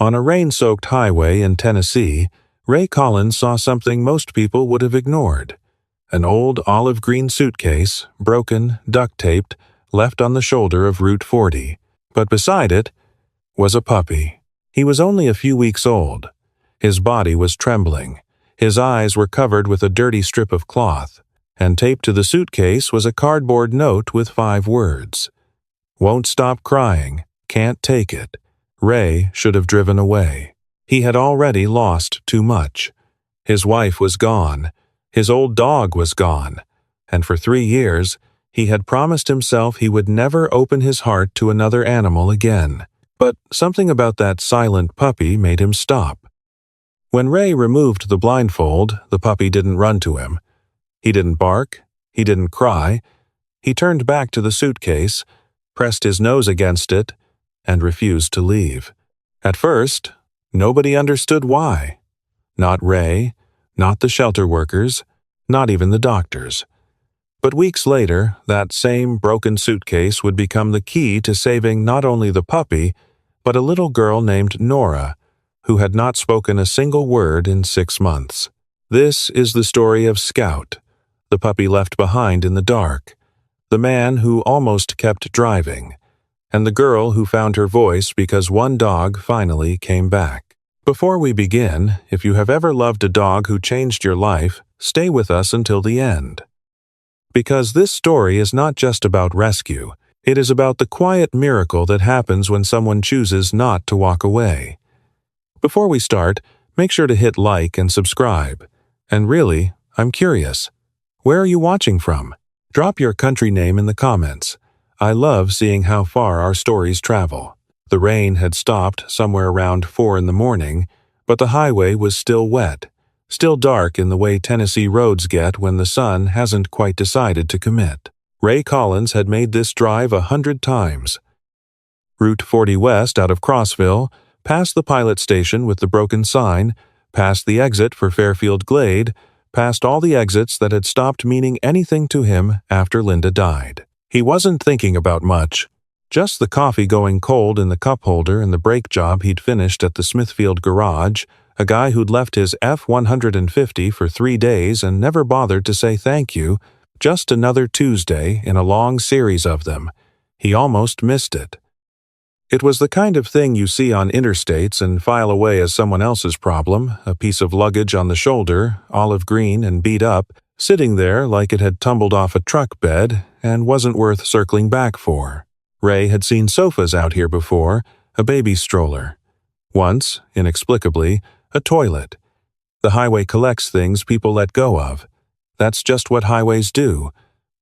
On a rain-soaked highway in Tennessee, Ray Collins saw something most people would have ignored. An old olive-green suitcase, broken, duct-taped, left on the shoulder of Route 40. But beside it was a puppy. He was only a few weeks old. His body was trembling. His eyes were covered with a dirty strip of cloth, and taped to the suitcase was a cardboard note with 5 words. "Won't stop crying. Can't take it. Ray should have driven away." He had already lost too much. His wife was gone. His old dog was gone. And for 3 years, he had promised himself he would never open his heart to another animal again. But something about that silent puppy made him stop. When Ray removed the blindfold, the puppy didn't run to him. He didn't bark. He didn't cry. He turned back to the suitcase, pressed his nose against it, and refused to leave. At first, nobody understood why. Not Ray, not the shelter workers, not even the doctors. But weeks later, that same broken suitcase would become the key to saving not only the puppy, but a little girl named Nora, who had not spoken a single word in 6 months. This is the story of Scout, the puppy left behind in the dark, the man who almost kept driving, and the girl who found her voice because one dog finally came back. Before we begin, if you have ever loved a dog who changed your life, stay with us until the end. Because this story is not just about rescue, it is about the quiet miracle that happens when someone chooses not to walk away. Before we start, make sure to hit like and subscribe. And really, I'm curious, where are you watching from? Drop your country name in the comments. I love seeing how far our stories travel. The rain had stopped somewhere around 4 in the morning, but the highway was still wet, still dark in the way Tennessee roads get when the sun hasn't quite decided to commit. Ray Collins had made this drive 100 times. Route 40 west out of Crossville, past the pilot station with the broken sign, past the exit for Fairfield Glade, past all the exits that had stopped meaning anything to him after Linda died. He wasn't thinking about much, just the coffee going cold in the cup holder and the brake job he'd finished at the Smithfield garage, a guy who'd left his F-150 for 3 days and never bothered to say thank you, just another Tuesday in a long series of them. He almost missed it. It was the kind of thing you see on interstates and file away as someone else's problem, a piece of luggage on the shoulder, olive green and beat up, sitting there like it had tumbled off a truck bed and wasn't worth circling back for. Ray had seen sofas out here before, a baby stroller. Once, inexplicably, a toilet. The highway collects things people let go of. That's just what highways do.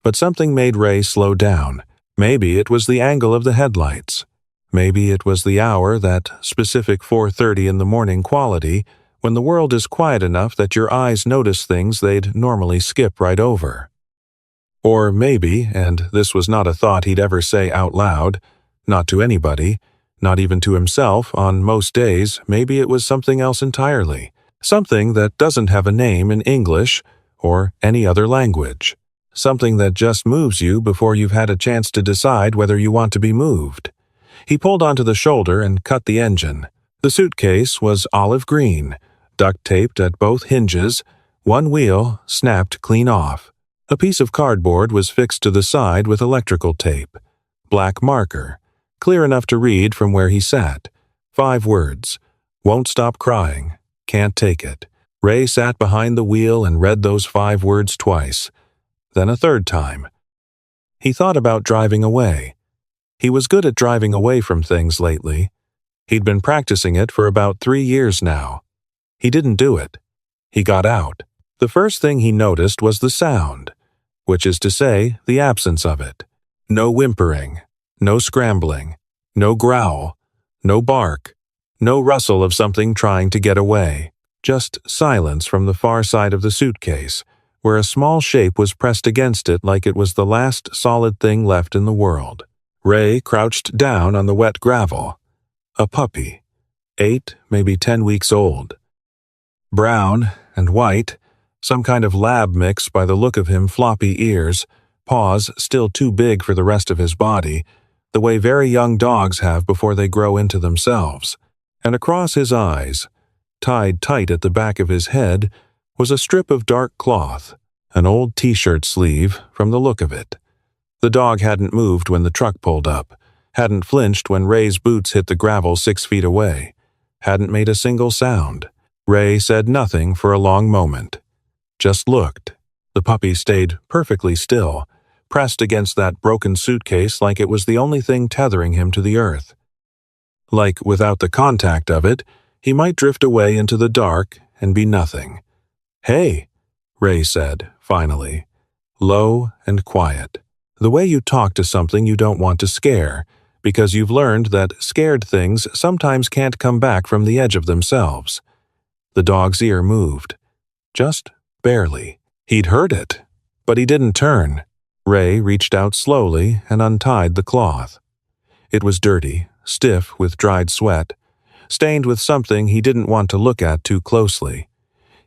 But something made Ray slow down. Maybe it was the angle of the headlights. Maybe it was the hour, that specific 4:30 in the morning quality, when the world is quiet enough that your eyes notice things they'd normally skip right over. Or maybe, and this was not a thought he'd ever say out loud, not to anybody, not even to himself on most days, maybe it was something else entirely, something that doesn't have a name in English or any other language, something that just moves you before you've had a chance to decide whether you want to be moved. He pulled onto the shoulder and cut the engine. The suitcase was olive green, duct-taped at both hinges, one wheel snapped clean off. A piece of cardboard was fixed to the side with electrical tape. Black marker, clear enough to read from where he sat. 5 words. Won't stop crying. Can't take it. Ray sat behind the wheel and read those 5 words twice. Then a 3rd time. He thought about driving away. He was good at driving away from things lately. He'd been practicing it for about 3 years now. He didn't do it. He got out. The first thing he noticed was the sound, which is to say, the absence of it. No whimpering, no scrambling, no growl, no bark, no rustle of something trying to get away. Just silence from the far side of the suitcase, where a small shape was pressed against it like it was the last solid thing left in the world. Ray crouched down on the wet gravel. A puppy, 8, maybe 10 weeks old. Brown and white, some kind of lab mix by the look of him, floppy ears, paws still too big for the rest of his body, the way very young dogs have before they grow into themselves. And across his eyes, tied tight at the back of his head, was a strip of dark cloth, an old t-shirt sleeve from the look of it. The dog hadn't moved when the truck pulled up, hadn't flinched when Ray's boots hit the gravel 6 feet away, hadn't made a single sound. Ray said nothing for a long moment. Just looked. The puppy stayed perfectly still, pressed against that broken suitcase like it was the only thing tethering him to the earth. Like without the contact of it, he might drift away into the dark and be nothing. "Hey," Ray said, finally, low and quiet. The way you talk to something you don't want to scare, because you've learned that scared things sometimes can't come back from the edge of themselves. The dog's ear moved. Just barely. He'd heard it, but he didn't turn. Ray reached out slowly and untied the cloth. It was dirty, stiff with dried sweat, stained with something he didn't want to look at too closely.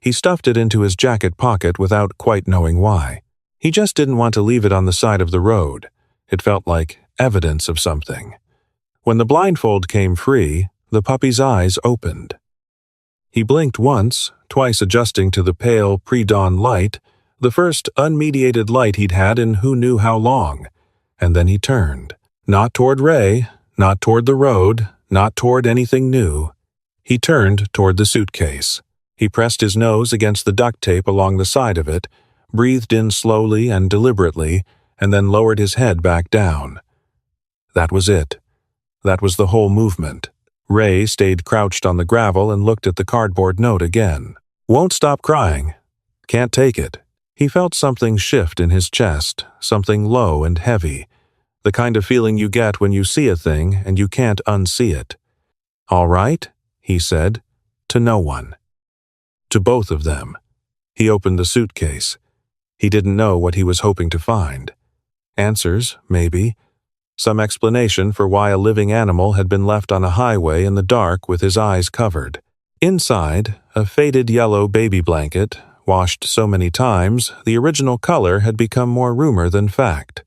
He stuffed it into his jacket pocket without quite knowing why. He just didn't want to leave it on the side of the road. It felt like evidence of something. When the blindfold came free, the puppy's eyes opened. He blinked once, twice adjusting to the pale pre-dawn light, the first unmediated light he'd had in who knew how long, and then he turned. Not toward Ray, not toward the road, not toward anything new. He turned toward the suitcase. He pressed his nose against the duct tape along the side of it, breathed in slowly and deliberately, and then lowered his head back down. That was it. That was the whole movement. Ray stayed crouched on the gravel and looked at the cardboard note again. "Won't stop crying. Can't take it." He felt something shift in his chest, something low and heavy, the kind of feeling you get when you see a thing and you can't unsee it. "All right," he said, to no one. To both of them. He opened the suitcase. He didn't know what he was hoping to find. Answers, maybe. Some explanation for why a living animal had been left on a highway in the dark with his eyes covered. Inside, a faded yellow baby blanket, washed so many times, the original color had become more rumor than fact.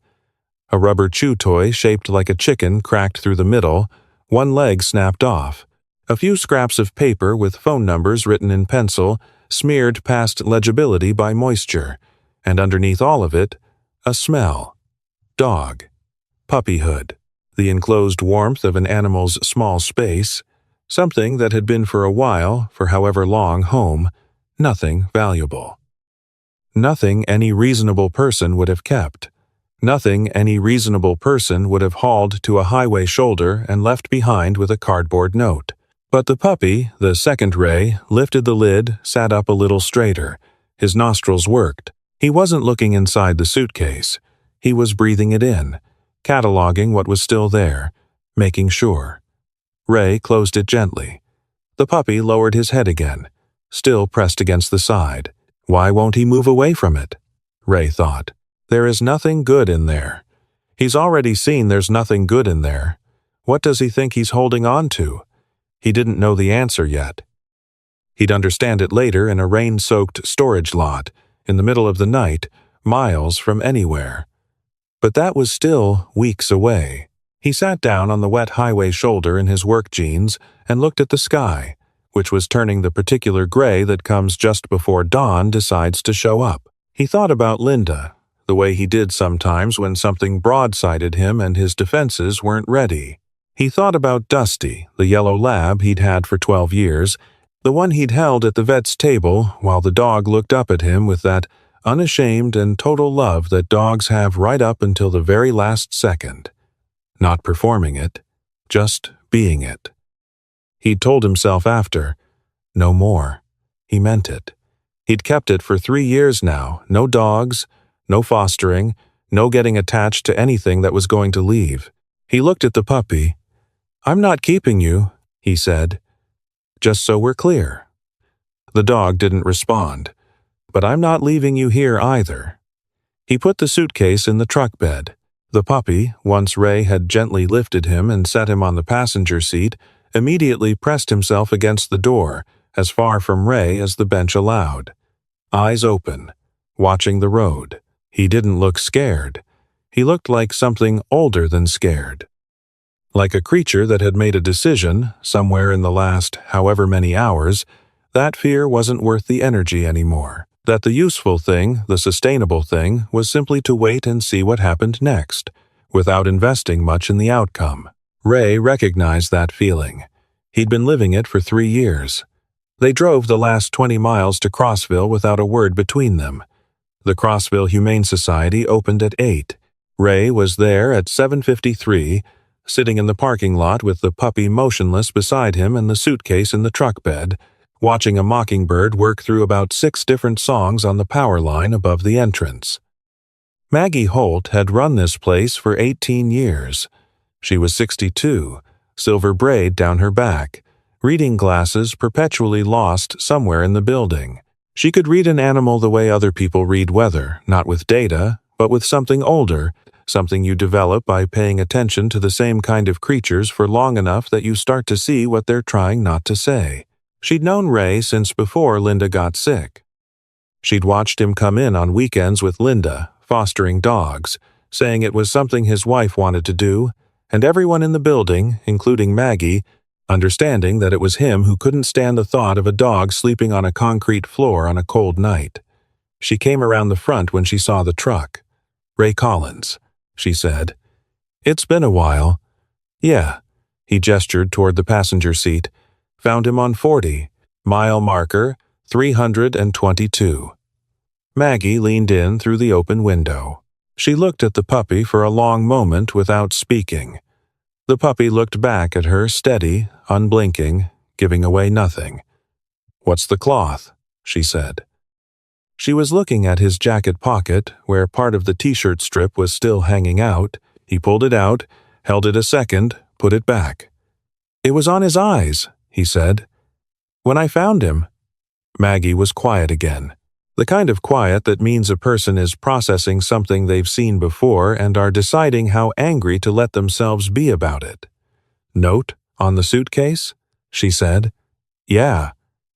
A rubber chew toy shaped like a chicken cracked through the middle, one leg snapped off. A few scraps of paper with phone numbers written in pencil, smeared past legibility by moisture, and underneath all of it, a smell. Dog. Puppyhood. The enclosed warmth of an animal's small space. Something that had been for a while, for however long, home. Nothing valuable. Nothing any reasonable person would have kept. Nothing any reasonable person would have hauled to a highway shoulder and left behind with a cardboard note. But the puppy, the second Ray, lifted the lid, sat up a little straighter. His nostrils worked. He wasn't looking inside the suitcase. He was breathing it in, cataloging what was still there, making sure. Ray closed it gently. The puppy lowered his head again, still pressed against the side. Why won't he move away from it? Ray thought. There is nothing good in there. He's already seen there's nothing good in there. What does he think he's holding on to? He didn't know the answer yet. He'd understand it later in a rain-soaked storage lot, in the middle of the night, miles from anywhere. But that was still weeks away. He sat down on the wet highway shoulder in his work jeans and looked at the sky, which was turning the particular gray that comes just before dawn decides to show up. He thought about Linda, the way he did sometimes when something broadsided him and his defenses weren't ready. He thought about Dusty, the yellow lab he'd had for 12 years, the one he'd held at the vet's table while the dog looked up at him with that unashamed and total love that dogs have right up until the very last second. Not performing it, just being it. He'd told himself after, no more. He meant it. He'd kept it for 3 years now, no dogs, no fostering, no getting attached to anything that was going to leave. He looked at the puppy. "I'm not keeping you," he said. "Just so we're clear." The dog didn't respond. "But I'm not leaving you here either." He put the suitcase in the truck bed. The puppy, once Ray had gently lifted him and set him on the passenger seat, immediately pressed himself against the door, as far from Ray as the bench allowed. Eyes open, watching the road. He didn't look scared. He looked like something older than scared. Like a creature that had made a decision, somewhere in the last however many hours, that fear wasn't worth the energy anymore. That the useful thing, the sustainable thing, was simply to wait and see what happened next, without investing much in the outcome. Ray recognized that feeling. He'd been living it for 3 years. They drove the last 20 miles to Crossville without a word between them. The Crossville Humane Society opened at 8. Ray was there at 7:53, sitting in the parking lot with the puppy motionless beside him and the suitcase in the truck bed, watching a mockingbird work through about 6 different songs on the power line above the entrance. Maggie Holt had run this place for 18 years. She was 62, silver braid down her back, reading glasses perpetually lost somewhere in the building. She could read an animal the way other people read weather, not with data, but with something older, something you develop by paying attention to the same kind of creatures for long enough that you start to see what they're trying not to say. She'd known Ray since before Linda got sick. She'd watched him come in on weekends with Linda, fostering dogs, saying it was something his wife wanted to do, and everyone in the building, including Maggie, understanding that it was him who couldn't stand the thought of a dog sleeping on a concrete floor on a cold night. She came around the front when she saw the truck. "Ray Collins," she said. "It's been a while." "Yeah." He gestured toward the passenger seat. "Found him on 40. Mile marker, 322. Maggie leaned in through the open window. She looked at the puppy for a long moment without speaking. The puppy looked back at her steady, unblinking, giving away nothing. "What's the cloth?" she said. She was looking at his jacket pocket, where part of the t-shirt strip was still hanging out. He pulled it out, held it a second, put it back. "It was on his eyes," he said. "When I found him." Maggie was quiet again. The kind of quiet that means a person is processing something they've seen before and are deciding how angry to let themselves be about it. "Note on the suitcase?" she said. "Yeah."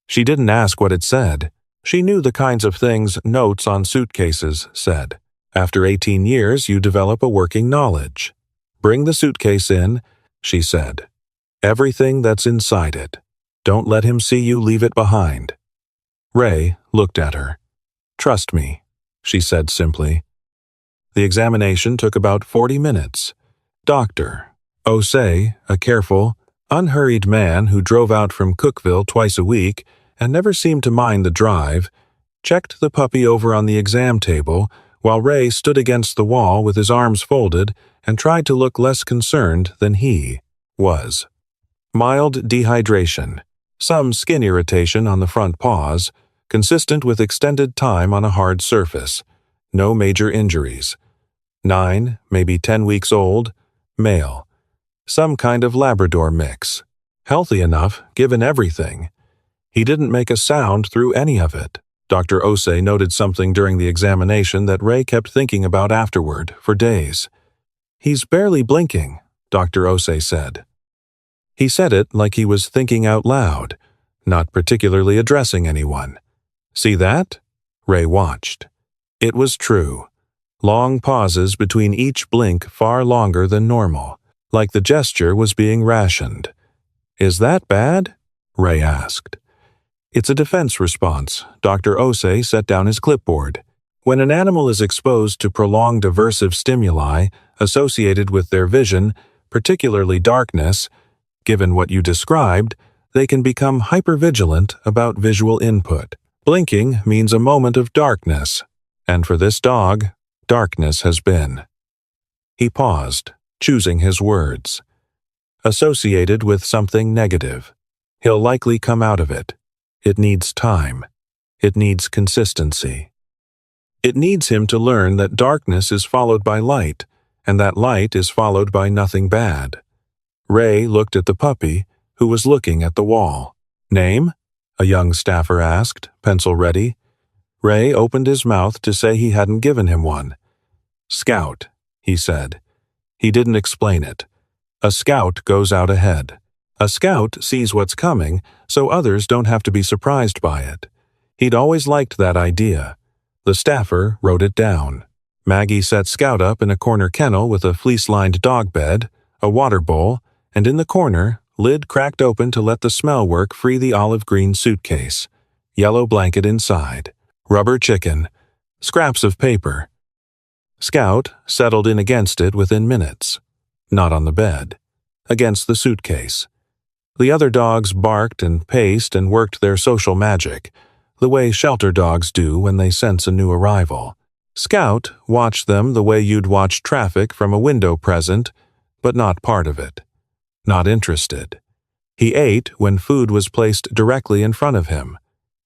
She didn't ask what it said. She knew the kinds of things notes on suitcases said. After 18 years, you develop a working knowledge. "Bring the suitcase in," she said. "Everything that's inside it. Don't let him see you leave it behind." Ray looked at her. "Trust me," she said simply. The examination took about 40 minutes. Dr. Osei, a careful, unhurried man who drove out from Cookville twice a week and never seemed to mind the drive, checked the puppy over on the exam table while Ray stood against the wall with his arms folded and tried to look less concerned than he was. Mild dehydration, some skin irritation on the front paws, consistent with extended time on a hard surface. No major injuries. 9, maybe 10 weeks old, male. Some kind of Labrador mix. Healthy enough, given everything. He didn't make a sound through any of it. Dr. Osei noted something during the examination that Ray kept thinking about afterward for days. "He's barely blinking," Dr. Osei said. He said it like he was thinking out loud, not particularly addressing anyone. "See that?" Ray watched. It was true. Long pauses between each blink far longer than normal, like the gesture was being rationed. "Is that bad?" Ray asked. "It's a defense response." Dr. Osei set down his clipboard. "When an animal is exposed to prolonged aversive stimuli associated with their vision, particularly darkness, given what you described, they can become hypervigilant about visual input. Blinking means a moment of darkness, and for this dog, darkness has been." He paused, choosing his words. "Associated with something negative. He'll likely come out of it. It needs time. It needs consistency. It needs him to learn that darkness is followed by light, and that light is followed by nothing bad." Ray looked at the puppy, who was looking at the wall. "Name?" a young staffer asked, pencil ready. Ray opened his mouth to say he hadn't given him one. "Scout," he said. He didn't explain it. A scout goes out ahead. A scout sees what's coming, so others don't have to be surprised by it. He'd always liked that idea. The staffer wrote it down. Maggie set Scout up in a corner kennel with a fleece-lined dog bed, a water bowl, and in the corner, lid cracked open to let the smell work free the olive green suitcase. Yellow blanket inside. Rubber chicken. Scraps of paper. Scout settled in against it within minutes. Not on the bed. Against the suitcase. The other dogs barked and paced and worked their social magic, the way shelter dogs do when they sense a new arrival. Scout watched them the way you'd watch traffic from a window present, but not part of it. Not interested. He ate when food was placed directly in front of him.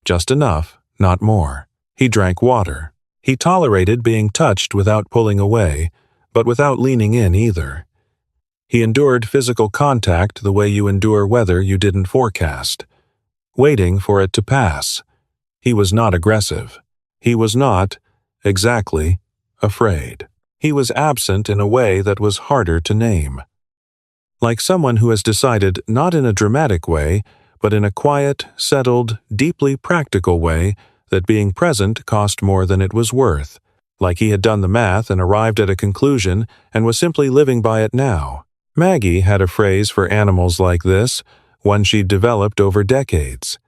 Just enough, not more. He drank water. He tolerated being touched without pulling away, but without leaning in either. He endured physical contact the way you endure weather you didn't forecast, waiting for it to pass. He was not aggressive. He was not, exactly, afraid. He was absent in a way that was harder to name. Like someone who has decided not in a dramatic way, but in a quiet, settled, deeply practical way that being present cost more than it was worth. Like he had done the math and arrived at a conclusion and was simply living by it now. Maggie had a phrase for animals like this, one she'd developed over decades.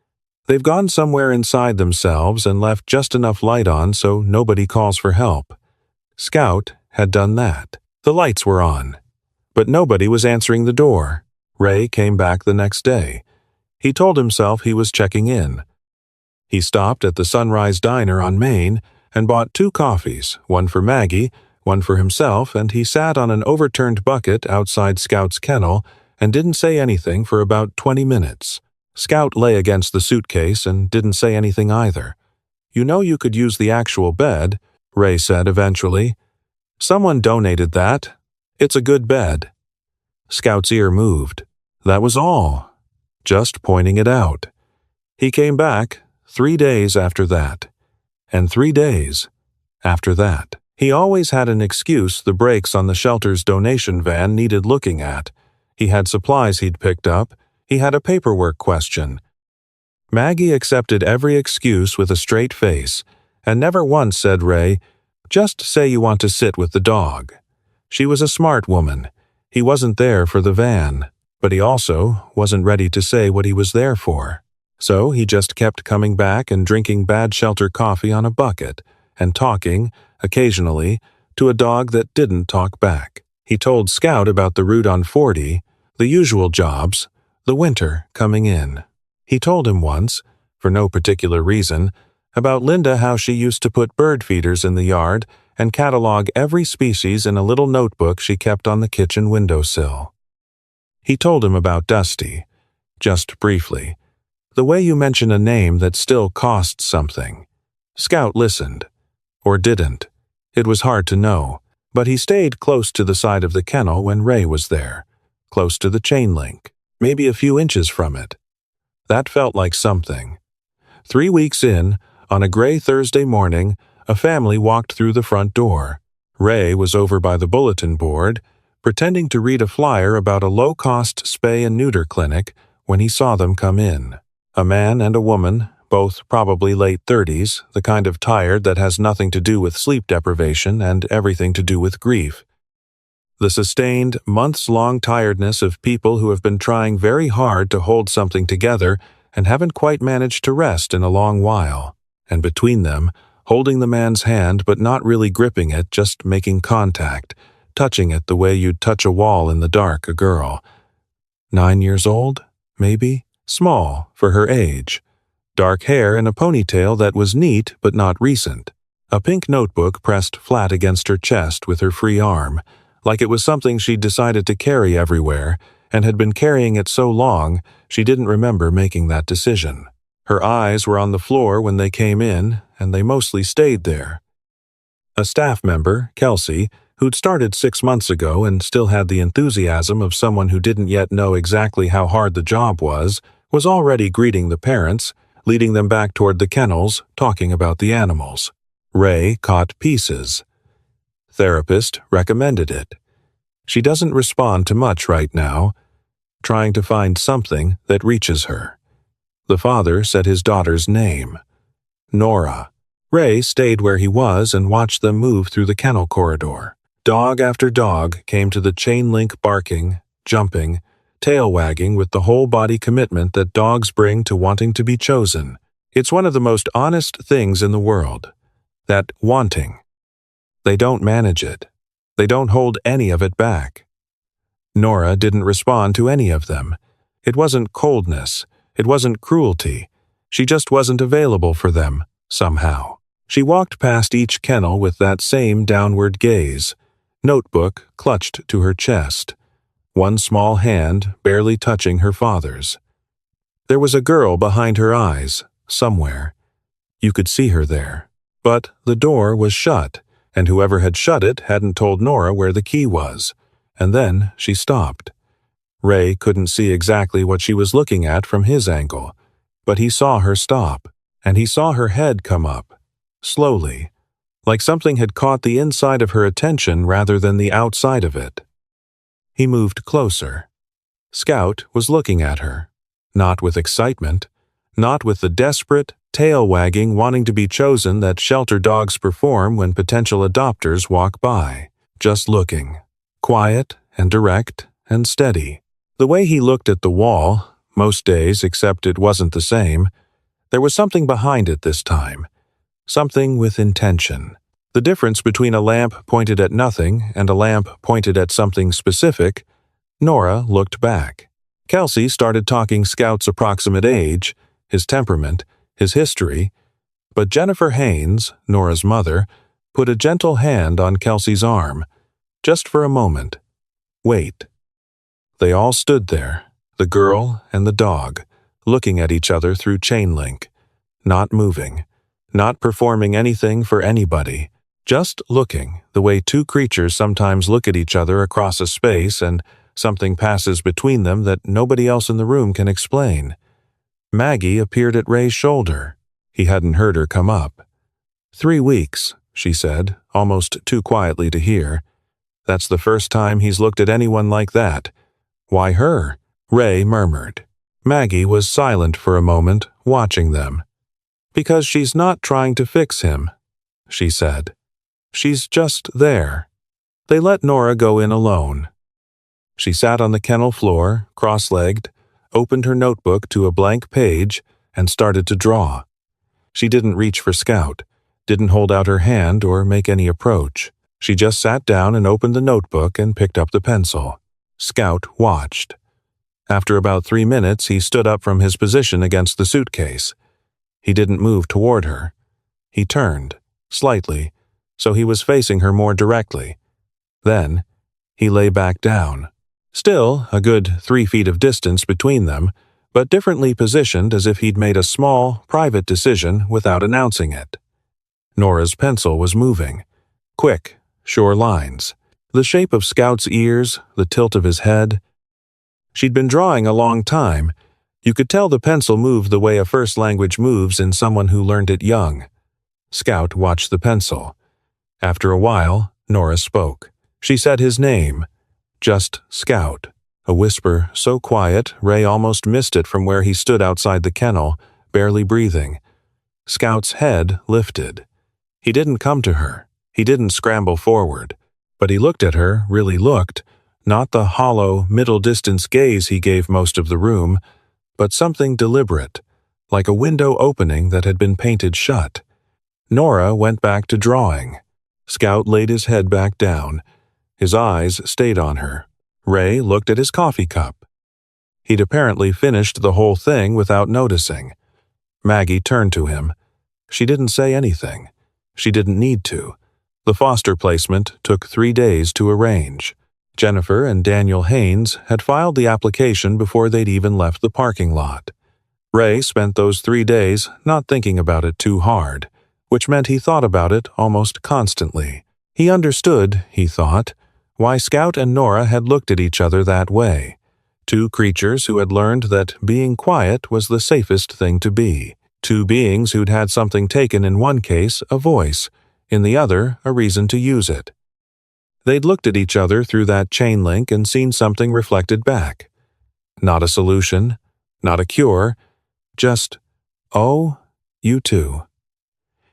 They've gone somewhere inside themselves and left just enough light on so nobody calls for help. Scout had done that. The lights were on. But nobody was answering the door. Ray came back the next day. He told himself he was checking in. He stopped at the Sunrise Diner on Main and bought 2 coffees, one for Maggie, one for himself, and he sat on an overturned bucket outside Scout's kennel and didn't say anything for about 20 minutes. Scout lay against the suitcase and didn't say anything either. "You know you could use the actual bed," Ray said eventually. "Someone donated that. It's a good bed." Scout's ear moved. That was all. Just pointing it out. He came back 3 days after that. And 3 days after that. He always had an excuse the brakes on the shelter's donation van needed looking at. He had supplies he'd picked up. He had a paperwork question. Maggie accepted every excuse with a straight face, and never once said Ray, "Just say you want to sit with the dog." She was a smart woman. He wasn't there for the van, but he also wasn't ready to say what he was there for. So he just kept coming back and drinking bad shelter coffee on a bucket, and talking, occasionally, to a dog that didn't talk back. He told Scout about the route on 40, the usual jobs, the winter coming in. He told him once, for no particular reason, about Linda, how she used to put bird feeders in the yard and catalog every species in a little notebook she kept on the kitchen windowsill. He told him about Dusty, just briefly, the way you mention a name that still costs something. Scout listened. Or didn't. It was hard to know, but he stayed close to the side of the kennel when Ray was there, close to the chain link, maybe a few inches from it. That felt like something. 3 weeks in, on a gray Thursday morning, a family walked through the front door. Ray was over by the bulletin board, pretending to read a flyer about a low-cost spay and neuter clinic when he saw them come in. A man and a woman, both probably late 30s, the kind of tired that has nothing to do with sleep deprivation and everything to do with grief. The sustained, months-long tiredness of people who have been trying very hard to hold something together and haven't quite managed to rest in a long while. And between them, holding the man's hand but not really gripping it, just making contact, touching it the way you'd touch a wall in the dark, a girl. 9 years old, maybe? Small, for her age. Dark hair in a ponytail that was neat but not recent. A pink notebook pressed flat against her chest with her free arm, like it was something she'd decided to carry everywhere, and had been carrying it so long she didn't remember making that decision. Her eyes were on the floor when they came in, and they mostly stayed there. A staff member, Kelsey, who'd started 6 months ago and still had the enthusiasm of someone who didn't yet know exactly how hard the job was already greeting the parents, leading them back toward the kennels, talking about the animals. Ray caught pieces. Therapist recommended it. She doesn't respond to much right now, trying to find something that reaches her. The father said his daughter's name. Nora. Ray stayed where he was and watched them move through the kennel corridor. Dog after dog came to the chain link barking, jumping, tail wagging with the whole body commitment that dogs bring to wanting to be chosen. It's one of the most honest things in the world. That wanting. They don't manage it. They don't hold any of it back. Nora didn't respond to any of them. It wasn't coldness. It wasn't cruelty. She just wasn't available for them, somehow. She walked past each kennel with that same downward gaze, notebook clutched to her chest, one small hand barely touching her father's. There was a girl behind her eyes, somewhere. You could see her there. But the door was shut, and whoever had shut it hadn't told Nora where the key was. And then she stopped. Ray couldn't see exactly what she was looking at from his angle, but he saw her stop, and he saw her head come up, slowly, like something had caught the inside of her attention rather than the outside of it. He moved closer. Scout was looking at her, not with excitement, not with the desperate, tail-wagging wanting to be chosen that shelter dogs perform when potential adopters walk by, just looking, quiet and direct and steady. The way he looked at the wall, most days except it wasn't the same, there was something behind it this time, something with intention. The difference between a lamp pointed at nothing and a lamp pointed at something specific. Nora looked back. Kelsey started talking Scout's approximate age, his temperament, his history, but Jennifer Haynes, Nora's mother, put a gentle hand on Kelsey's arm, just for a moment. Wait. They all stood there, the girl and the dog, looking at each other through chain link, not moving, not performing anything for anybody, just looking the way two creatures sometimes look at each other across a space and something passes between them that nobody else in the room can explain. Maggie appeared at Ray's shoulder. He hadn't heard her come up. 3 weeks, she said, almost too quietly to hear. That's the first time he's looked at anyone like that. Why her? Ray murmured. Maggie was silent for a moment, watching them. Because she's not trying to fix him, she said. She's just there. They let Nora go in alone. She sat on the kennel floor, cross-legged, opened her notebook to a blank page, and started to draw. She didn't reach for Scout, didn't hold out her hand or make any approach. She just sat down and opened the notebook and picked up the pencil. Scout watched. After about 3 minutes, he stood up from his position against the suitcase. He didn't move toward her. He turned, slightly, so he was facing her more directly. Then, he lay back down. Still a good 3 feet of distance between them, but differently positioned as if he'd made a small, private decision without announcing it. Nora's pencil was moving. Quick, sure lines. The shape of Scout's ears, the tilt of his head. She'd been drawing a long time. You could tell the pencil moved the way a first language moves in someone who learned it young. Scout watched the pencil. After a while, Nora spoke. She said his name. Just Scout. A whisper so quiet, Ray almost missed it from where he stood outside the kennel, barely breathing. Scout's head lifted. He didn't come to her. He didn't scramble forward. But he looked at her, really looked, not the hollow, middle-distance gaze he gave most of the room, but something deliberate, like a window opening that had been painted shut. Nora went back to drawing. Scout laid his head back down. His eyes stayed on her. Ray looked at his coffee cup. He'd apparently finished the whole thing without noticing. Maggie turned to him. She didn't say anything. She didn't need to. The foster placement took 3 days to arrange. Jennifer and Daniel Haynes had filed the application before they'd even left the parking lot. Ray spent those 3 days not thinking about it too hard, which meant he thought about it almost constantly. He understood, he thought, why Scout and Nora had looked at each other that way. 2 creatures who had learned that being quiet was the safest thing to be. 2 beings who'd had something taken in one case, a voice, in the other, a reason to use it. They'd looked at each other through that chain link and seen something reflected back. Not a solution, not a cure, just, oh, you two.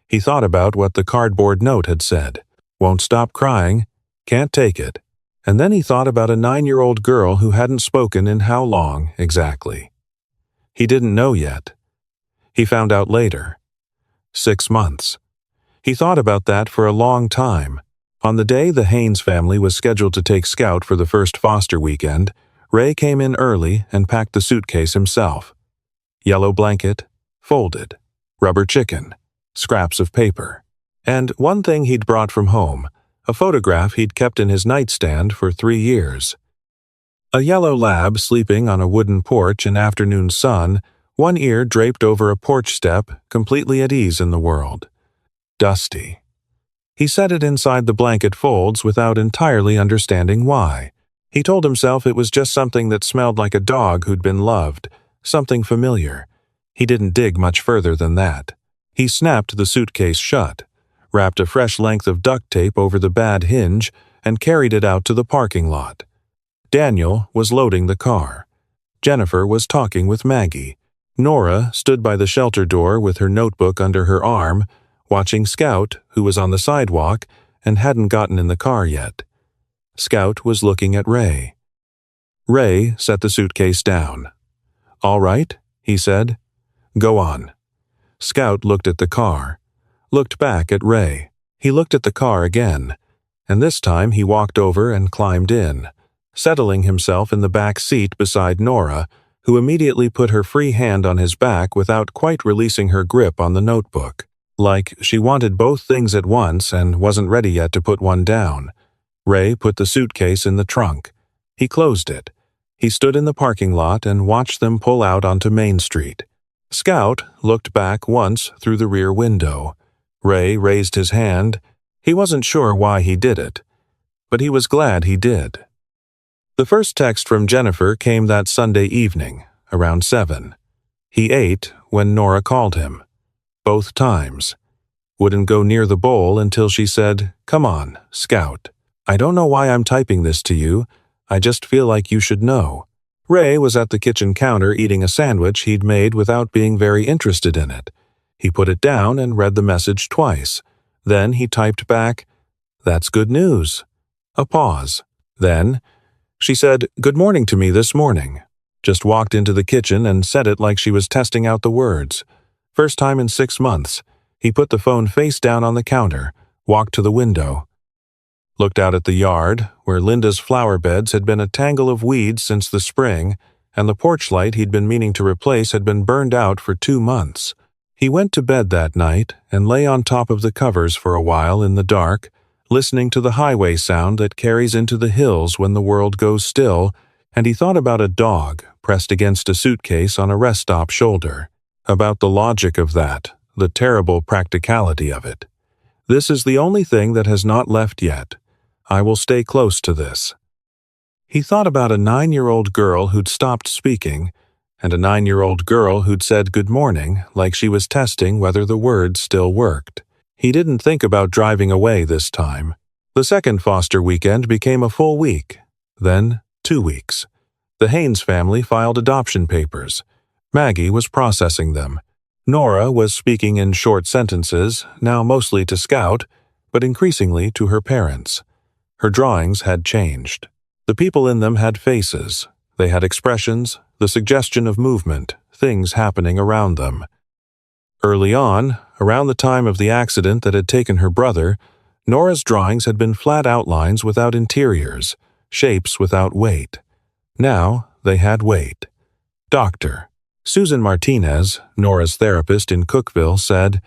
He thought about what the cardboard note had said. Won't stop crying, can't take it, And then he thought about a 9-year-old girl who hadn't spoken in how long exactly. He didn't know yet. He found out later. 6 months. He thought about that for a long time. On the day the Haynes family was scheduled to take Scout for the first foster weekend, Ray came in early and packed the suitcase himself. Yellow blanket, folded, rubber chicken, scraps of paper, and one thing he'd brought from home, a photograph he'd kept in his nightstand for 3 years. A yellow lab sleeping on a wooden porch in afternoon sun, one ear draped over a porch step, completely at ease in the world. Dusty. He set it inside the blanket folds without entirely understanding why. He told himself it was just something that smelled like a dog who'd been loved, something familiar. He didn't dig much further than that. He snapped the suitcase shut, wrapped a fresh length of duct tape over the bad hinge, and carried it out to the parking lot. Daniel was loading the car. Jennifer was talking with Maggie. Nora stood by the shelter door with her notebook under her arm, watching Scout, who was on the sidewalk and hadn't gotten in the car yet. Scout was looking at Ray. Ray set the suitcase down. "All right," he said. "Go on." Scout looked at the car, looked back at Ray. He looked at the car again, and this time he walked over and climbed in, settling himself in the back seat beside Nora, who immediately put her free hand on his back without quite releasing her grip on the notebook, like she wanted both things at once and wasn't ready yet to put one down. Ray put the suitcase in the trunk. He closed it. He stood in the parking lot and watched them pull out onto Main Street. Scout looked back once through the rear window. Ray raised his hand. He wasn't sure why he did it, but he was glad he did. The first text from Jennifer came that Sunday evening, around 7. He ate when Nora called him. Both times. Wouldn't go near the bowl until she said, "Come on, Scout. I don't know why I'm typing this to you. I just feel like you should know." Ray was at the kitchen counter eating a sandwich he'd made without being very interested in it. He put it down and read the message twice. Then he typed back, "That's good news." A pause. Then, "She said, 'Good morning' to me this morning." Just walked into the kitchen and said it like she was testing out the words. First time in 6 months. He put the phone face down on the counter, walked to the window, looked out at the yard, where Linda's flower beds had been a tangle of weeds since the spring, and the porch light he'd been meaning to replace had been burned out for 2 months. He went to bed that night and lay on top of the covers for a while in the dark, listening to the highway sound that carries into the hills when the world goes still, and he thought about a dog pressed against a suitcase on a rest stop shoulder, about the logic of that, the terrible practicality of it. This is the only thing that has not left yet. I will stay close to this. He thought about a 9-year-old girl who'd stopped speaking, and a 9-year-old girl who'd said good morning like she was testing whether the words still worked. He didn't think about driving away this time. The second foster weekend became a full week, then 2 weeks. The Haynes family filed adoption papers. Maggie was processing them. Nora was speaking in short sentences, now mostly to Scout, but increasingly to her parents. Her drawings had changed. The people in them had faces. They had expressions, the suggestion of movement, things happening around them. Early on, around the time of the accident that had taken her brother, Nora's drawings had been flat outlines without interiors, shapes without weight. Now they had weight. Doctor. Susan Martinez, Nora's therapist in Cookville, said,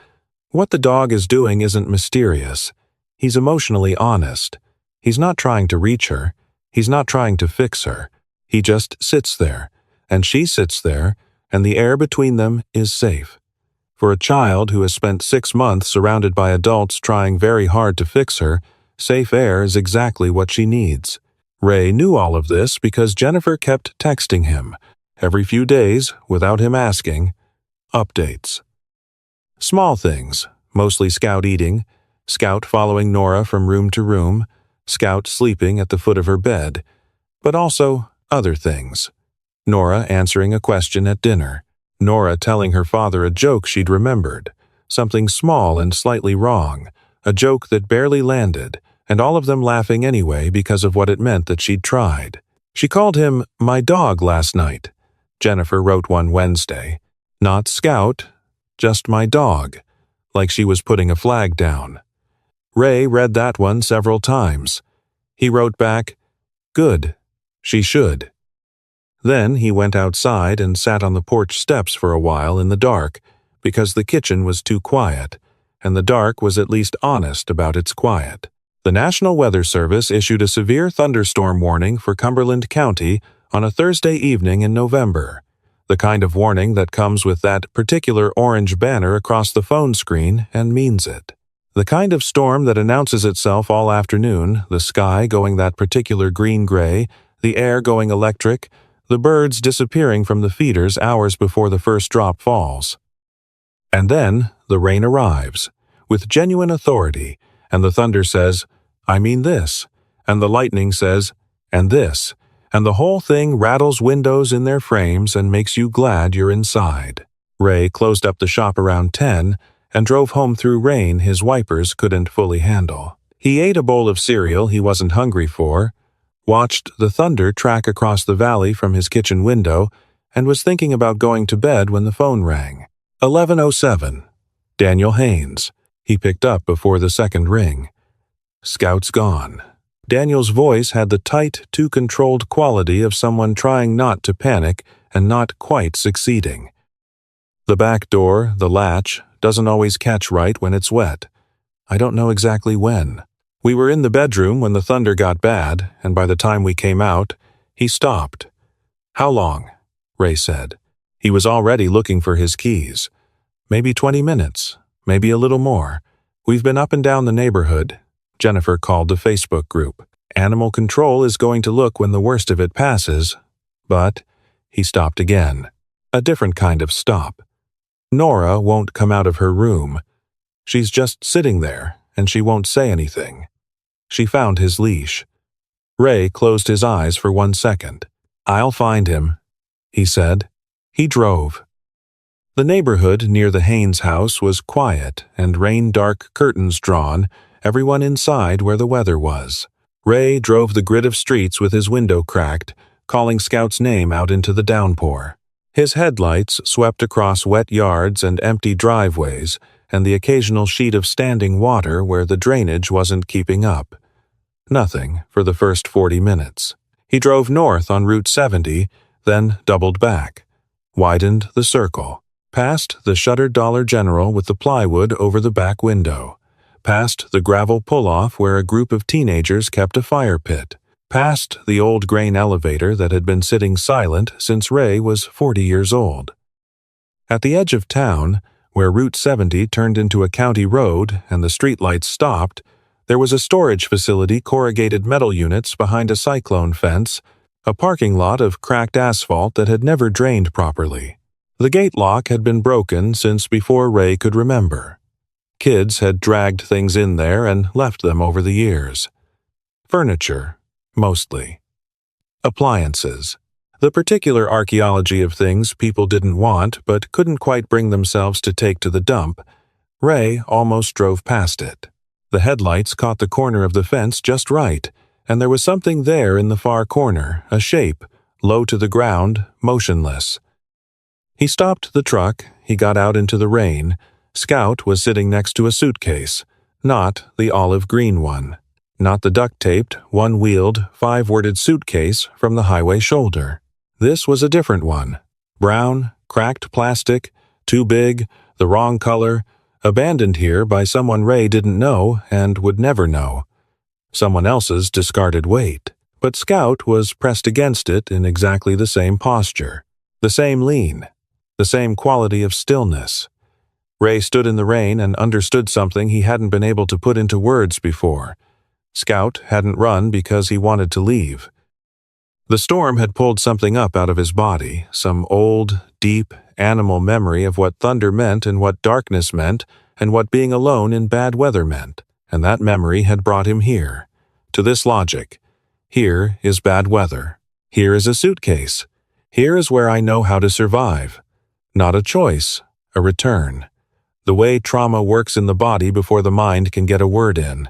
"What the dog is doing isn't mysterious. He's emotionally honest. He's not trying to reach her. He's not trying to fix her. He just sits there, and she sits there, and the air between them is safe. For a child who has spent 6 months surrounded by adults trying very hard to fix her, safe air is exactly what she needs." Ray knew all of this because Jennifer kept texting him, every few days, without him asking, updates. Small things, mostly Scout eating, Scout following Nora from room to room, Scout sleeping at the foot of her bed, but also other things. Nora answering a question at dinner, Nora telling her father a joke she'd remembered, something small and slightly wrong, a joke that barely landed, and all of them laughing anyway because of what it meant that she'd tried. She called him my dog last night. Jennifer wrote one Wednesday. Not Scout, just my dog, like she was putting a flag down. Ray read that one several times. He wrote back, "Good, she should." Then he went outside and sat on the porch steps for a while in the dark, because the kitchen was too quiet, and the dark was at least honest about its quiet. The National Weather Service issued a severe thunderstorm warning for Cumberland County on a Thursday evening in November, the kind of warning that comes with that particular orange banner across the phone screen and means it. The kind of storm that announces itself all afternoon, the sky going that particular green-gray, the air going electric, the birds disappearing from the feeders hours before the first drop falls. And then the rain arrives, with genuine authority, and the thunder says, "I mean this," and the lightning says, "and this," and the whole thing rattles windows in their frames and makes you glad you're inside. Ray closed up the shop around 10 and drove home through rain his wipers couldn't fully handle. He ate a bowl of cereal he wasn't hungry for, watched the thunder track across the valley from his kitchen window, and was thinking about going to bed when the phone rang. 11:07. Daniel Haynes. He picked up before the second ring. Scout's gone. Daniel's voice had the tight, too-controlled quality of someone trying not to panic and not quite succeeding. The back door, the latch, doesn't always catch right when it's wet. I don't know exactly when. We were in the bedroom when the thunder got bad, and by the time we came out, he stopped. "How long?" Ray said. He was already looking for his keys. "Maybe 20 minutes, maybe a little more. We've been up and down the neighborhood." Jennifer called the Facebook group. "Animal control is going to look when the worst of it passes." But he stopped again. A different kind of stop. Nora won't come out of her room. She's just sitting there, and she won't say anything. She found his leash. Ray closed his eyes for 1 second. "I'll find him," he said. He drove. The neighborhood near the Haynes house was quiet and rain-dark curtains drawn, everyone inside where the weather was. Ray drove the grid of streets with his window cracked, calling Scout's name out into the downpour. His headlights swept across wet yards and empty driveways, and the occasional sheet of standing water where the drainage wasn't keeping up. Nothing for the first 40 minutes. He drove north on Route 70, then doubled back, widened the circle, past the shuttered Dollar General with the plywood over the back window, past the gravel pull-off where a group of teenagers kept a fire pit, past the old grain elevator that had been sitting silent since Ray was 40 years old. At the edge of town, where Route 70 turned into a county road and the streetlights stopped, there was a storage facility, corrugated metal units behind a cyclone fence, a parking lot of cracked asphalt that had never drained properly. The gate lock had been broken since before Ray could remember. Kids had dragged things in there and left them over the years. Furniture, mostly. Appliances. The particular archaeology of things people didn't want but couldn't quite bring themselves to take to the dump. Ray almost drove past it. The headlights caught the corner of the fence just right, and there was something there in the far corner, a shape, low to the ground, motionless. He stopped the truck, he got out into the rain. Scout was sitting next to a suitcase, not the olive green one, not the duct-taped, one-wheeled, five-worded suitcase from the highway shoulder. This was a different one. Brown, cracked plastic, too big, the wrong color, abandoned here by someone Ray didn't know and would never know. Someone else's discarded weight. But Scout was pressed against it in exactly the same posture, the same lean, the same quality of stillness. Ray stood in the rain and understood something he hadn't been able to put into words before. Scout hadn't run because he wanted to leave. The storm had pulled something up out of his body, some old, deep, animal memory of what thunder meant and what darkness meant and what being alone in bad weather meant, and that memory had brought him here, to this logic. Here is bad weather. Here is a suitcase. Here is where I know how to survive. Not a choice, a return. The way trauma works in the body before the mind can get a word in.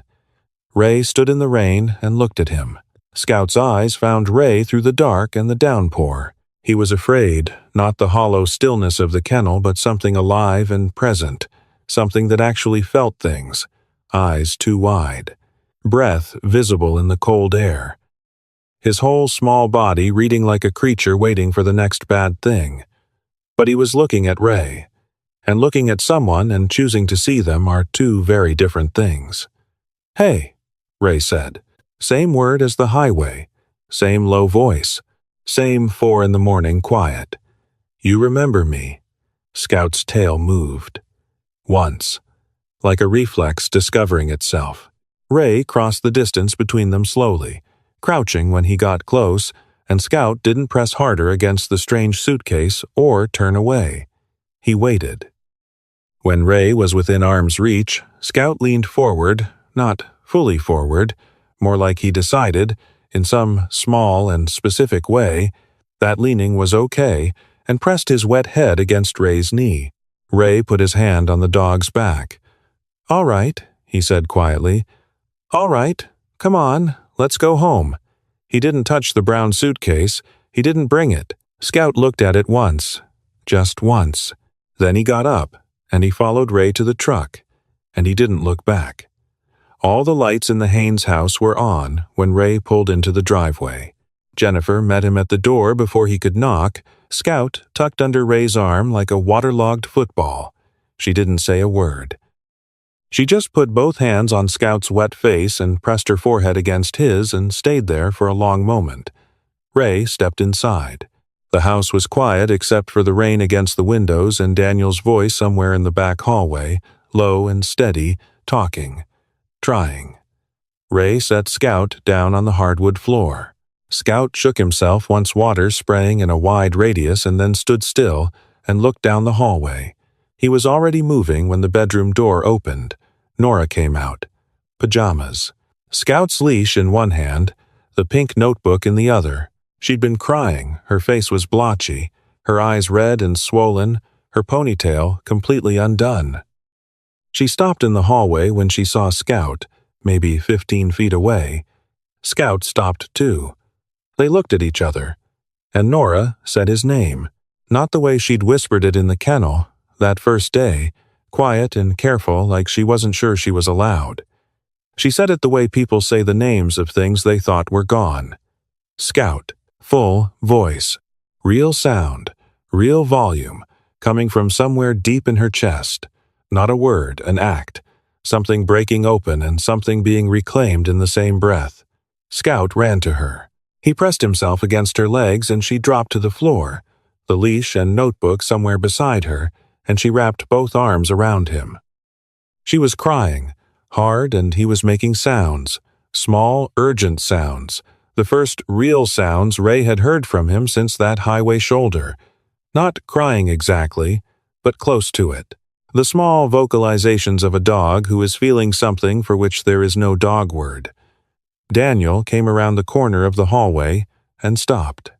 Ray stood in the rain and looked at him. Scout's eyes found Ray through the dark and the downpour. He was afraid, not the hollow stillness of the kennel, but something alive and present, something that actually felt things, eyes too wide, breath visible in the cold air. His whole small body reading like a creature waiting for the next bad thing. But he was looking at Ray, and looking at someone and choosing to see them are two very different things. "Hey," Ray said. Same word as the highway, same low voice, same 4 a.m. quiet. "You remember me?" Scout's tail moved. Once, like a reflex discovering itself. Ray crossed the distance between them slowly, crouching when he got close, and Scout didn't press harder against the strange suitcase or turn away. He waited. When Ray was within arm's reach, Scout leaned forward, not fully forward, more like he decided, in some small and specific way, that leaning was okay, and pressed his wet head against Ray's knee. Ray put his hand on the dog's back. "All right," he said quietly. "All right, come on, let's go home." He didn't touch the brown suitcase. He didn't bring it. Scout looked at it once, just once. Then he got up, and he followed Ray to the truck, and he didn't look back. All the lights in the Haynes house were on when Ray pulled into the driveway. Jennifer met him at the door before he could knock, Scout tucked under Ray's arm like a waterlogged football. She didn't say a word. She just put both hands on Scout's wet face and pressed her forehead against his and stayed there for a long moment. Ray stepped inside. The house was quiet except for the rain against the windows and Daniel's voice somewhere in the back hallway, low and steady, talking. Trying. Ray set Scout down on the hardwood floor. Scout shook himself once water spraying in a wide radius and then stood still and looked down the hallway. He was already moving when the bedroom door opened. Nora came out. Pajamas. Scout's leash in one hand, the pink notebook in the other. She'd been crying, her face was blotchy, her eyes red and swollen, her ponytail completely undone. She stopped in the hallway when she saw Scout, maybe 15 feet away. Scout stopped too. They looked at each other, and Nora said his name, not the way she'd whispered it in the kennel, that first day, quiet and careful like she wasn't sure she was allowed. She said it the way people say the names of things they thought were gone. Scout, full voice, real sound, real volume, coming from somewhere deep in her chest. Not a word, an act, something breaking open and something being reclaimed in the same breath. Scout ran to her. He pressed himself against her legs and she dropped to the floor, the leash and notebook somewhere beside her, and she wrapped both arms around him. She was crying, hard, and he was making sounds, small, urgent sounds, the first real sounds Ray had heard from him since that highway shoulder. Not crying exactly, but close to it. The small vocalizations of a dog who is feeling something for which there is no dog word. Daniel came around the corner of the hallway and stopped.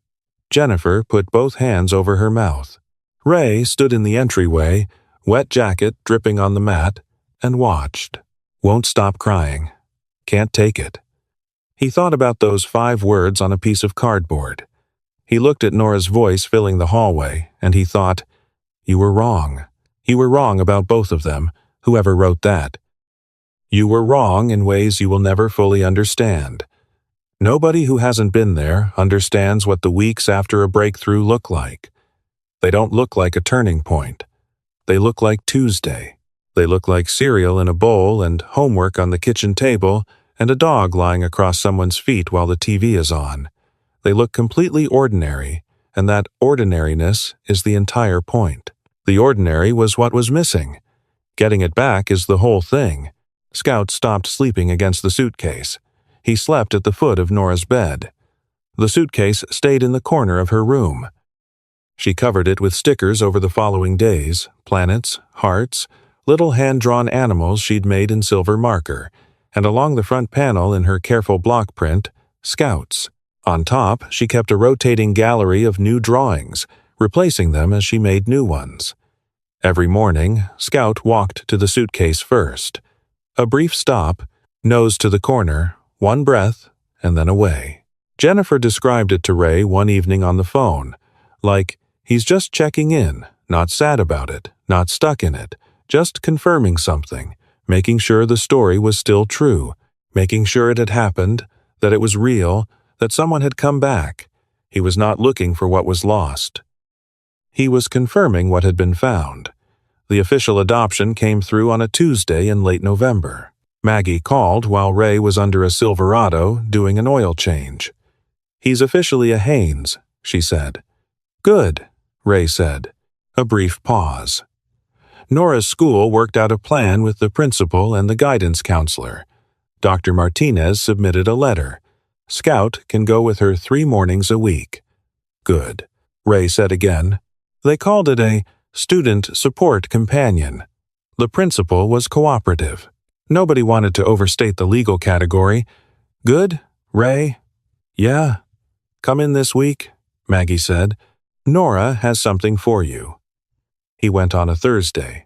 Jennifer put both hands over her mouth. Ray stood in the entryway, wet jacket dripping on the mat, and watched. Won't stop crying. Can't take it. He thought about those 5 words on a piece of cardboard. He looked at Nora's voice filling the hallway, and he thought, "You were wrong. You were wrong about both of them, whoever wrote that. You were wrong in ways you will never fully understand. Nobody who hasn't been there understands what the weeks after a breakthrough look like. They don't look like a turning point. They look like Tuesday. They look like cereal in a bowl and homework on the kitchen table and a dog lying across someone's feet while the TV is on. They look completely ordinary, and that ordinariness is the entire point. The ordinary was what was missing. Getting it back is the whole thing. Scout stopped sleeping against the suitcase. He slept at the foot of Nora's bed. The suitcase stayed in the corner of her room. She covered it with stickers over the following days, planets, hearts, little hand-drawn animals she'd made in silver marker, and along the front panel in her careful block print, Scouts. On top, she kept a rotating gallery of new drawings, replacing them as she made new ones. Every morning, Scout walked to the suitcase first. A brief stop, Nose to the corner, one breath, and then away. Jennifer described it to Ray one evening on the phone, like, he's just checking in, not sad about it, not stuck in it, just confirming something, making sure the story was still true, making sure it had happened, that it was real, that someone had come back. He was not looking for what was lost. He was confirming what had been found. The official adoption came through on a Tuesday in late November. Maggie called while Ray was under a Silverado doing an oil change. "He's officially a Haynes," she said. "Good," Ray said. A brief pause. Nora's school worked out a plan with the principal and the guidance counselor. Dr. Martinez submitted a letter. Scout can go with her 3 mornings a week. Good, Ray said again. They called it a student support companion. The principal was cooperative. Nobody wanted to overstate the legal category. Good, Ray? Yeah. Come in this week, Maggie said. Nora has something for you. He went on a Thursday.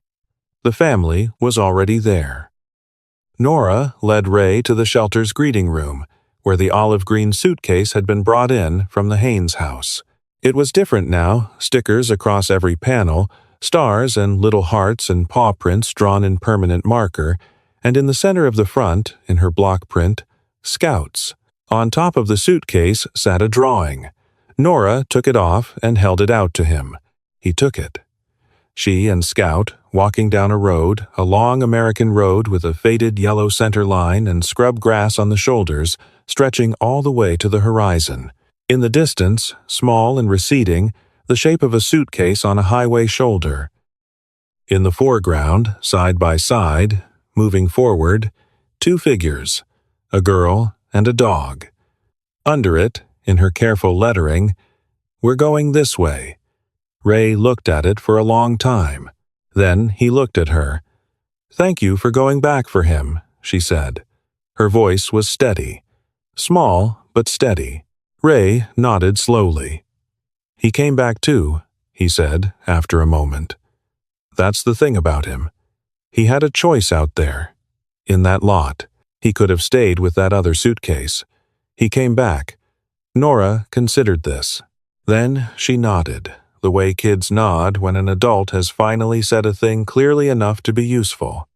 The family was already there. Nora led Ray to the shelter's greeting room, where the olive green suitcase had been brought in from the Haynes house. It was different now, stickers across every panel, stars and little hearts and paw prints drawn in permanent marker, and in the center of the front, in her block print, Scouts. On top of the suitcase sat a drawing. Nora took it off and held it out to him. He took it. She and Scout, walking down a road, a long American road with a faded yellow center line and scrub grass on the shoulders, stretching all the way to the horizon. In the distance, small and receding, the shape of a suitcase on a highway shoulder. In the foreground, side by side, moving forward, 2 figures, a girl and a dog. Under it, in her careful lettering, "We're going this way." Ray looked at it for a long time. Then he looked at her. "Thank you for going back for him," she said. Her voice was steady. Small, but steady. Ray nodded slowly. "He came back too," he said after a moment. "That's the thing about him. He had a choice out there. In that lot. He could have stayed with that other suitcase. He came back." Nora considered this. Then she nodded, the way kids nod when an adult has finally said a thing clearly enough to be useful.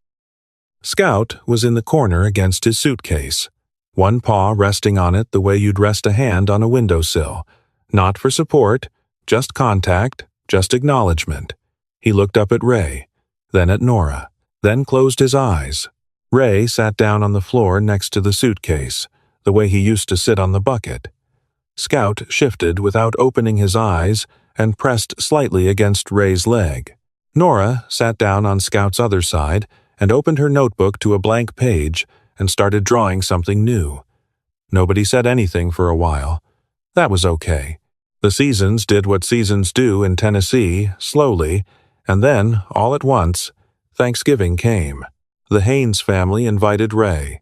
Scout was in the corner against his suitcase, one paw resting on it the way you'd rest a hand on a windowsill. Not for support, just contact, just acknowledgement. He looked up at Ray, then at Nora, then closed his eyes. Ray sat down on the floor next to the suitcase, the way he used to sit on the bucket. Scout shifted without opening his eyes and pressed slightly against Ray's leg. Nora sat down on Scout's other side and opened her notebook to a blank page and started drawing something new. Nobody said anything for a while. That was okay. The seasons did what seasons do in Tennessee, slowly, and then, all at once, Thanksgiving came. The Haynes family invited Ray.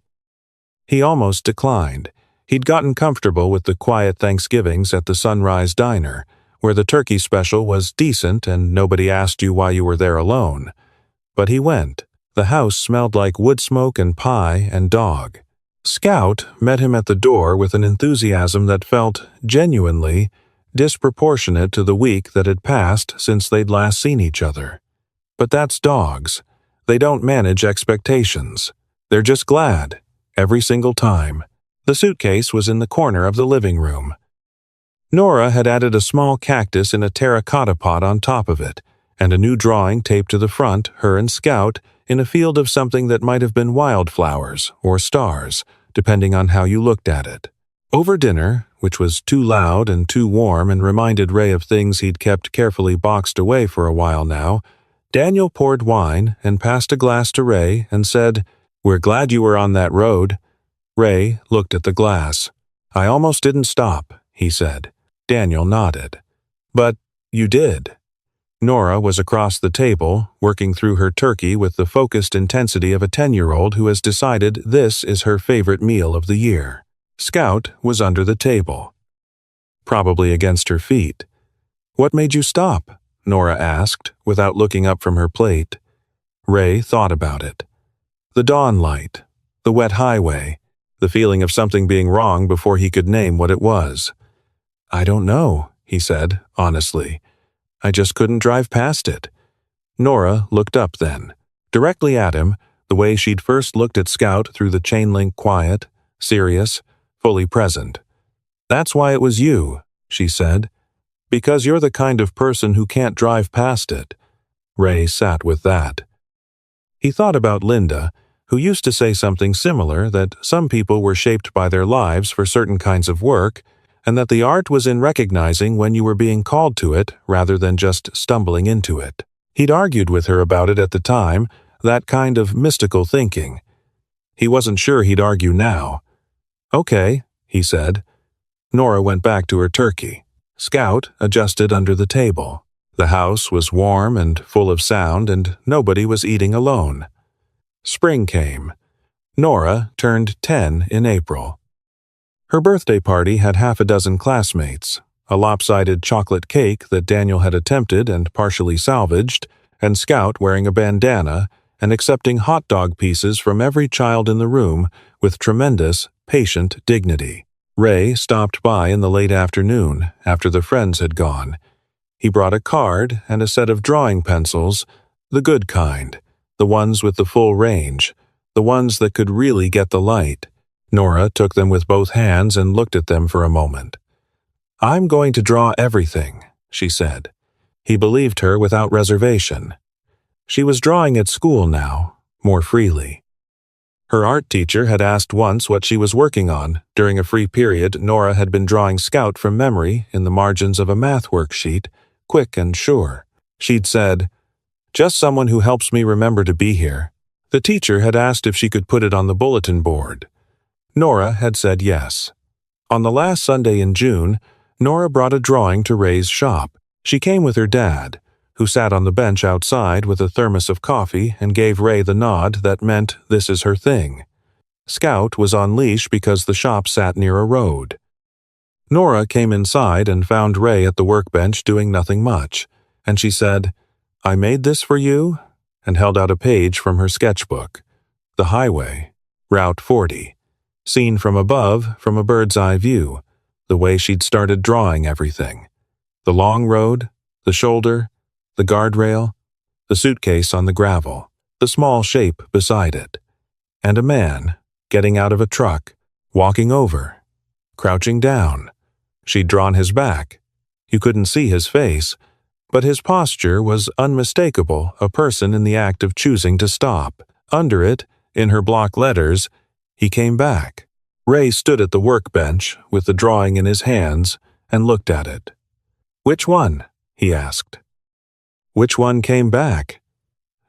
He almost declined. He'd gotten comfortable with the quiet Thanksgivings at the Sunrise Diner, where the turkey special was decent and nobody asked you why you were there alone. But he went. The house smelled like wood smoke and pie and dog. Scout met him at the door with an enthusiasm that felt, genuinely, disproportionate to the week that had passed since they'd last seen each other. But that's dogs. They don't manage expectations. They're just glad, every single time. The suitcase was in the corner of the living room. Nora had added a small cactus in a terracotta pot on top of it, and a new drawing taped to the front, her and Scout, in a field of something that might have been wildflowers or stars, depending on how you looked at it. Over dinner, which was too loud and too warm and reminded Ray of things he'd kept carefully boxed away for a while now, Daniel poured wine and passed a glass to Ray and said, "We're glad you were on that road." Ray looked at the glass. "I almost didn't stop," he said. Daniel nodded. "But you did." Nora was across the table, working through her turkey with the focused intensity of a 10-year-old who has decided this is her favorite meal of the year. Scout was under the table, probably against her feet. "What made you stop?" Nora asked, without looking up from her plate. Ray thought about it. The dawn light. The wet highway, the feeling of something being wrong before he could name what it was. "I don't know," he said, honestly. "I just couldn't drive past it." Nora looked up then, directly at him, the way she'd first looked at Scout through the chain-link quiet, serious, fully present. "That's why it was you," she said. "Because you're the kind of person who can't drive past it." Ray sat with that. He thought about Linda, who used to say something similar, that some people were shaped by their lives for certain kinds of work, and that the art was in recognizing when you were being called to it rather than just stumbling into it. He'd argued with her about it at the time, that kind of mystical thinking. He wasn't sure he'd argue now. "Okay," he said. Nora went back to her turkey. Scout adjusted under the table. The house was warm and full of sound, and nobody was eating alone. Spring came. Nora turned 10 in April. Her birthday party had half a dozen classmates, a lopsided chocolate cake that Daniel had attempted and partially salvaged, and Scout wearing a bandana and accepting hot dog pieces from every child in the room with tremendous, patient dignity. Ray stopped by in the late afternoon, after the friends had gone. He brought a card and a set of drawing pencils, the good kind, the ones with the full range, the ones that could really get the light. Nora took them with both hands and looked at them for a moment. "I'm going to draw everything," she said. He believed her without reservation. She was drawing at school now, more freely. Her art teacher had asked once what she was working on. During a free period, Nora had been drawing Scout from memory in the margins of a math worksheet, quick and sure. She'd said, "Just someone who helps me remember to be here." The teacher had asked if she could put it on the bulletin board. Nora had said yes. On the last Sunday in June, Nora brought a drawing to Ray's shop. She came with her dad, who sat on the bench outside with a thermos of coffee and gave Ray the nod that meant this is her thing. Scout was on leash because the shop sat near a road. Nora came inside and found Ray at the workbench doing nothing much, and she said, "I made this for you," and held out a page from her sketchbook. The highway, Route 40, seen from above from a bird's-eye view, the way she'd started drawing everything. The long road, the shoulder, the guardrail, the suitcase on the gravel, the small shape beside it, and a man getting out of a truck, walking over, crouching down. She'd drawn his back. You couldn't see his face, but his posture was unmistakable, a person in the act of choosing to stop. Under it, in her block letters, he came back. Ray stood at the workbench with the drawing in his hands and looked at it. "Which one?" he asked. "Which one came back?"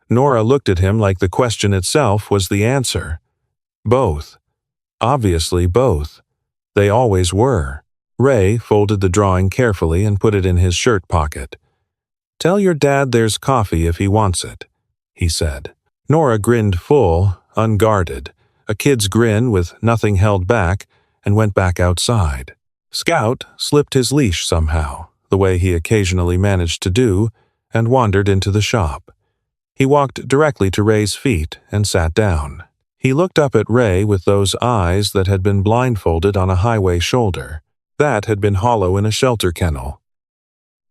Nora looked at him like the question itself was the answer. Both. Obviously both. They always were. Ray folded the drawing carefully and put it in his shirt pocket. "Tell your dad there's coffee if he wants it," he said. Nora grinned full, unguarded, a kid's grin with nothing held back, and went back outside. Scout slipped his leash somehow, the way he occasionally managed to do, and wandered into the shop. He walked directly to Ray's feet and sat down. He looked up at Ray with those eyes that had been blindfolded on a highway shoulder, that had been hollow in a shelter kennel,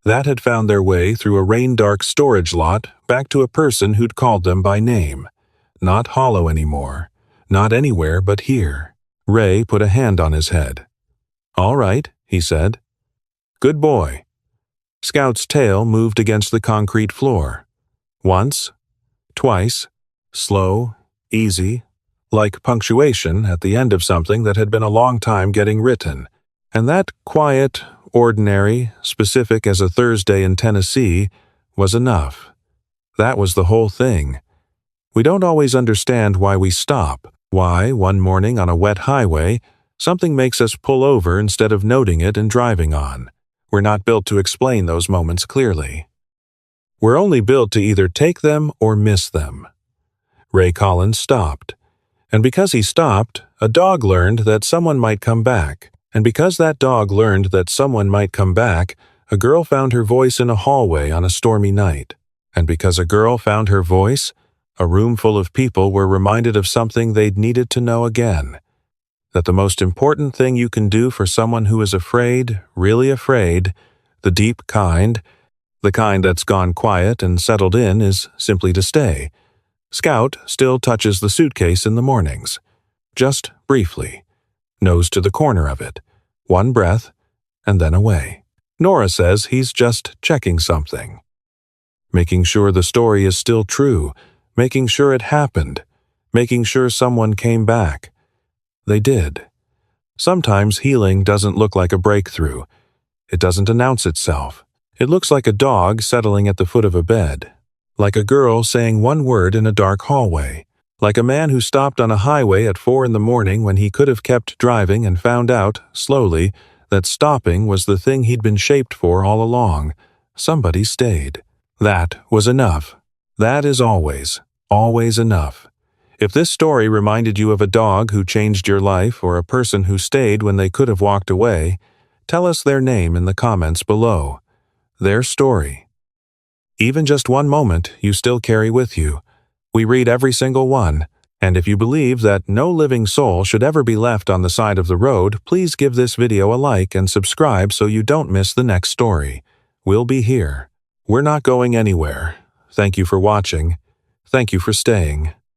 that had found their way through a rain-dark storage lot back to a person who'd called them by name. Not hollow anymore, not anywhere but here. Ray put a hand on his head. "All right," he said. "Good boy." Scout's tail moved against the concrete floor. Once, twice, slow, easy, like punctuation at the end of something that had been a long time getting written. And that quiet, ordinary, specific as a Thursday in Tennessee, was enough. That was the whole thing. We don't always understand why we stop, why, one morning on a wet highway, something makes us pull over instead of noting it and driving on. We're not built to explain those moments clearly. We're only built to either take them or miss them. Ray Collins stopped. And because he stopped, a dog learned that someone might come back. And because that dog learned that someone might come back, a girl found her voice in a hallway on a stormy night. And because a girl found her voice, A room full of people were reminded of something they'd needed to know again. That the most important thing you can do for someone who is afraid, really afraid, the deep kind, the kind that's gone quiet and settled in, is simply to stay. Scout still touches the suitcase in the mornings. Just briefly. Nose to the corner of it. One breath, and then away. Nora says he's just checking something. Making sure the story is still true. Making sure it happened. Making sure someone came back. They did. Sometimes healing doesn't look like a breakthrough. It doesn't announce itself. It looks like a dog settling at the foot of a bed. Like a girl saying one word in a dark hallway. Like a man who stopped on a highway at 4 a.m. when he could have kept driving and found out, slowly, that stopping was the thing he'd been shaped for all along. Somebody stayed. That was enough. That is always enough. If this story reminded you of a dog who changed your life or a person who stayed when they could have walked away, tell us their name in the comments below. Their story. Even just one moment you still carry with you. We read every single one, and if you believe that no living soul should ever be left on the side of the road, please give this video a like and subscribe so you don't miss the next story. We'll be here. We're not going anywhere. Thank you for watching. Thank you for staying.